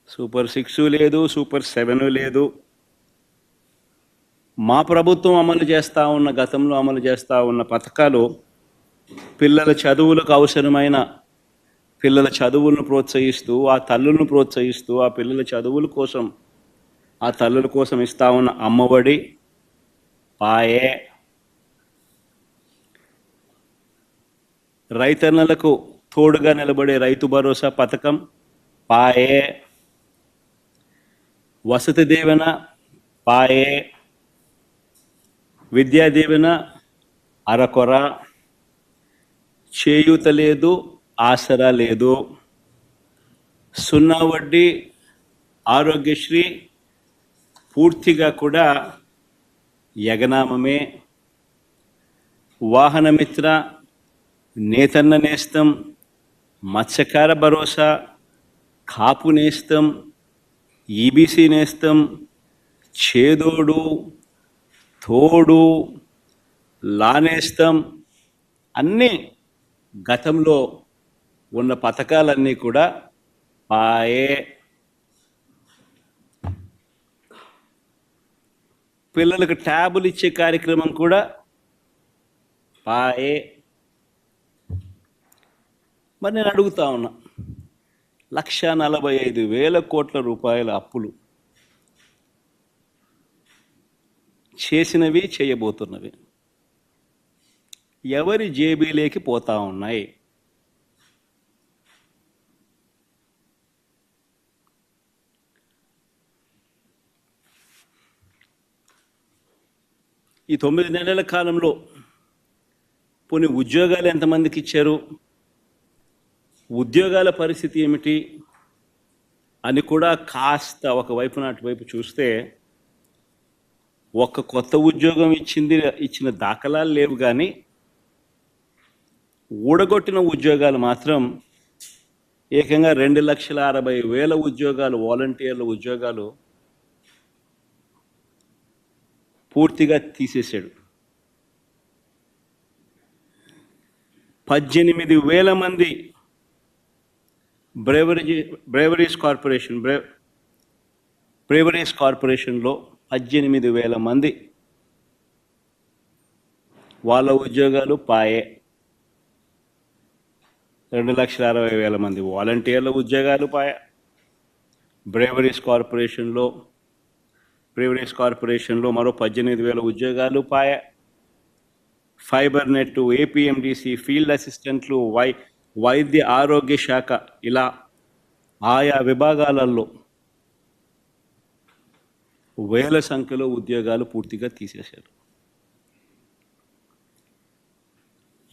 Super 6 లేదు, super 7 లేదు. మా ప్రభుత్వం గతంలో అమలు చేస్తూ ఉన్న పథకాలు పిల్లల చదువులకు అవసరమైన పిల్లల చదువులను ప్రోత్సహిస్తూ, ఆ తల్లులను ప్రోత్సహిస్తూ, ఆ పిల్లల చదువుల కోసం, ఆ తల్లుల కోసం ఇస్తా ఉన్న అమ్మఒడి, పాయే, రైతన్నలకు తోడుగా నిలబడే రైతు భరోసా పథకం, పాయే, వసతి దీవెన, పాయే, విద్యా దీవెన అరకొర, చేయూత లేదు, ఆసరా లేదు, సున్నా వడ్డీ, ఆరోగ్యశ్రీ పూర్తిగా కూడా యగనామమే, వాహనమిత్ర, నేతన్న నేస్తం, మత్స్యకార భరోసా, కాపు నేస్తం, ఈబీసీ నేస్తం, చేదోడు, తోడు, లానేస్తం, అన్నీ గతంలో ఉన్న పథకాలన్నీ కూడా పాయే. పిల్లలకు ట్యాబులు ఇచ్చే కార్యక్రమం కూడా పాయే. మరి నేను అడుగుతా ఉన్నా, 1,45,000 కోట్ల రూపాయల అప్పులు చేసినవి, చేయబోతున్నవి ఎవరి జేబీలోకి పోతా ఉన్నాయి? ఈ 9 నెలల కాలంలో పోనీ ఉద్యోగాలు ఎంతమందికి ఇచ్చారు, ఉద్యోగాల పరిస్థితి ఏమిటి అని కూడా కాస్త ఒకవైపు అటువైపు చూస్తే, ఒక్క కొత్త ఉద్యోగం ఇచ్చిన దాఖలాలు లేవు, కానీ ఊడగొట్టిన ఉద్యోగాలు మాత్రం ఏకంగా 2,60,000 ఉద్యోగాలు, వాలంటీర్ల ఉద్యోగాలు పూర్తిగా తీసేశాడు. 18,000 మంది బ్రేవరీస్ కార్పొరేషన్లో 18,000 మంది వాళ్ళ ఉద్యోగాలు పాయే. 2,60,000 మంది వాలంటీర్ల ఉద్యోగాలు పాయే. బ్రేవరీస్ కార్పొరేషన్లో మరో 18,000 ఉద్యోగాలు పాయే. ఫైబర్ నెట్, ఏపీఎండిసి, ఫీల్డ్ అసిస్టెంట్లు, వైద్య ఆరోగ్య శాఖ, ఇలా ఆయా విభాగాలలో వేల సంఖ్యలో ఉద్యోగాలు పూర్తిగా తీసేశారు.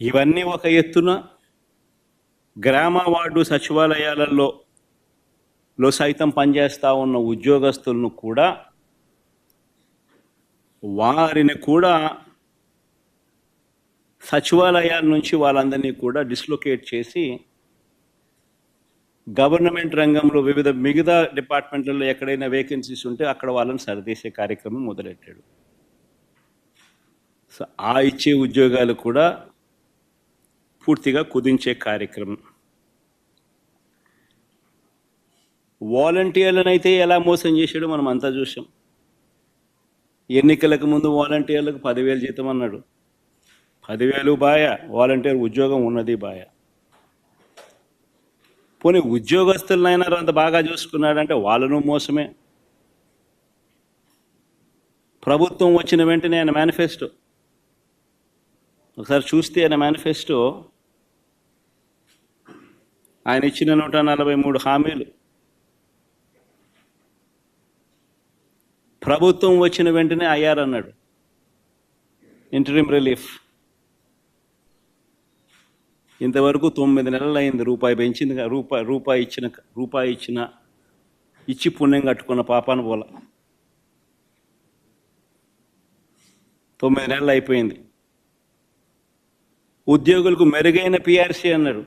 ఇవన్నీ ఒక ఎత్తున గ్రామ వార్డు సచివాలయాలలో సైతం పనిచేస్తూ ఉన్న ఉద్యోగస్తులను కూడా, వారిని కూడా సచివాలయాల నుంచి వాళ్ళందరినీ కూడా డిస్లొకేట్ చేసి గవర్నమెంట్ రంగంలో మిగతా డిపార్ట్మెంట్లలో ఎక్కడైనా వేకెన్సీస్ ఉంటే అక్కడ వాళ్ళని సరిదేసే కార్యక్రమం మొదలెట్టాడు. సో ఆ ఇచ్చే ఉద్యోగాలు కూడా పూర్తిగా కుదించే కార్యక్రమం. వాలంటీర్లను ఎలా మోసం చేశాడో మనం అంతా చూసాం. ఎన్నికలకు ముందు వాలంటీర్లకు 10,000 జీతం అన్నాడు. 10,000 బాయ, వాలంటీర్ ఉద్యోగం ఉన్నది బాయ. పోనీ ఉద్యోగస్తులనైనా అంత బాగా చూసుకున్నాడంటే వాళ్ళను మోసమే. ప్రభుత్వం వచ్చిన వెంటనే ఆయన మేనిఫెస్టో ఒకసారి చూస్తే, ఆయన మేనిఫెస్టో ఆయన ఇచ్చిన 143 హామీలు ప్రభుత్వం వచ్చిన వెంటనే అయ్యారన్నాడు. ఇంటరిమ్ రిలీఫ్ ఇంతవరకు 9 నెలలు అయింది. రూపాయి పెంచింది, రూపాయి ఇచ్చి పుణ్యం కట్టుకున్న పాపాను పోల. 9 నెలలు అయిపోయింది. ఉద్యోగులకు మెరుగైన పిఆర్సీ అన్నాడు.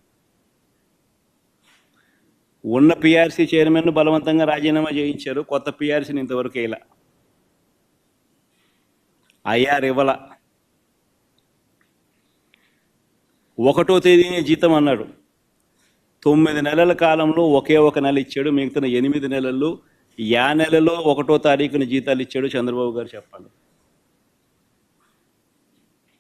ఉన్న పిఆర్సీ చైర్మన్ బలవంతంగా రాజీనామా చేయించారు. కొత్త పిఆర్సీని ఇంతవరకు ఇలా ఐఆర్ ఇవ్వాల. 1వ తేదీనే జీతం అన్నాడు. 9 నెలల కాలంలో ఒకే ఒక నెల ఇచ్చాడు, మిగతా 8 నెలల్లో యా నెలలో 1వ తారీఖున జీతాలు ఇచ్చాడు చంద్రబాబు గారు చెప్పండి.